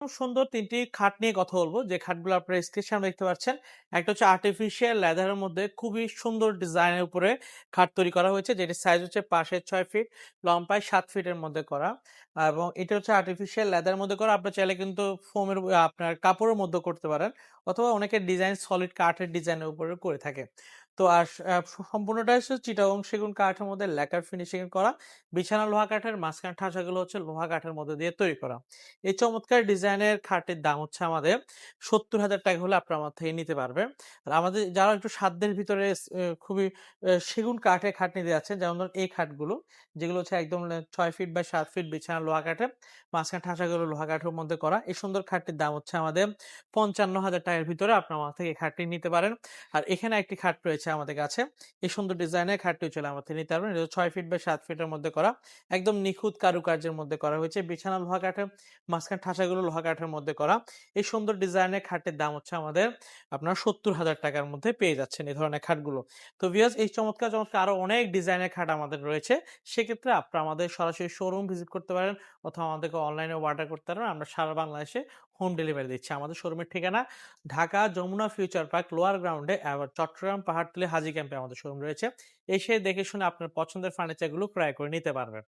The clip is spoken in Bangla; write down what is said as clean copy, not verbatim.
খুব সুন্দর ৩ টি খাট নিয়ে কথা বলব। যে খাটগুলো আপনারা স্ক্রিনের সামনে দেখতে পাচ্ছেন। একটা হচ্ছে আর্টিফিশিয়াল লেদারের মধ্যে খুবই সুন্দর ডিজাইনের উপরে খাট তৈরি করা হয়েছে। যেটির সাইজ হচ্ছে পাশে ৬ ফিট, লম্বায় ৭ ফিটের মধ্যে করা। এবং এটা হচ্ছে আর্টিফিশিয়াল লেদারের মধ্যে করা। আপনারা চাইলে কিন্তু ফোমের আপনার কাপড়ের মধ্যে করতে পারেন। অথবা অনেকে ডিজাইন সলিড কাঠের ডিজাইনের উপরে করে থাকে। তো আর সম্পূর্ণটাই হচ্ছে চিটাগং সেগুন কাঠের মধ্যে ল্যাকার ফিনিশিং করা। বিছানা লোহা কাঠের, মাঝখানের ঠাসাগুলো হচ্ছে লোহা কাঠের মধ্যে দিয়ে তৈরি করা। এই চমৎকার ডিজাইনের খাটের দাম হচ্ছে আমাদের ৳৭০,০০০ হলে আপনারা আমার থেকে নিতে পারবেন। আর আমাদের যারা একটু সাধ্যের ভিতরে খুবই সেগুন কাঠের খাট নিতে যাচ্ছেন, যেমন ধরুন এই খাটগুলো, যেগুলো হচ্ছে একদম ৬ ফিট বাই ৭ ফিট বিছানা লোহা কাঠের, মাঝখানে ঠাসাগুলো লোহা কাঠের মধ্যে করা। এই সুন্দর খাটটির দাম হচ্ছে আমাদের ৳৫৫,০০০ র ভিতরে আপনারা আমার থেকে এই খাটটি নিতে পারেন। আর এখানে একটি খাট রয়েছে আমাদের কাছে। এই সুন্দর ডিজাইনের খাটটিও চাইলে আমার থেকে নিতে পারবেন। এটা ৬ ফিট বাই ৭ ফিটের মধ্যে করা। একদম নিখুঁত কারুকার্যের মধ্যে করা হয়েছে। বিছানা লোহা কাঠের, মাঝখানে ঠাসাগুলো লোহা কাঠের মধ্যে করা। এই সুন্দর ডিজাইনের খাটের দাম হচ্ছে আমাদের আপনার ৳৭০,০০০ র মধ্যে পেয়ে যাচ্ছেন এই ধরনের খাটগুলো। তো ভিউয়ার্স, এই চমৎকার, চমৎকার আরো অনেক ডিজাইনের খাট আমাদের রয়েছে। সেক্ষেত্রে আপনারা আমাদের সরাসরি শোরুম ভিজিট করতে পারেন অথবা আমাদেরকে অনলাইনে অর্ডার করতে পারেন। আমরা সারা বাংলাদেশে হোম ডেলিভারি দিচ্ছি। আমাদের শোরুমের ঠিকানা Dhaka Jamuna future park lower গ্রাউন্ডে, আবার চট্টগ্রাম পাহাড়তলী হাজী ক্যাম্পে আমাদের শোরুম রয়েছে। এসে দেখে শুনে আপনার পছন্দের ফার্নিচারগুলো ক্রয় করে নিতে পারবেন।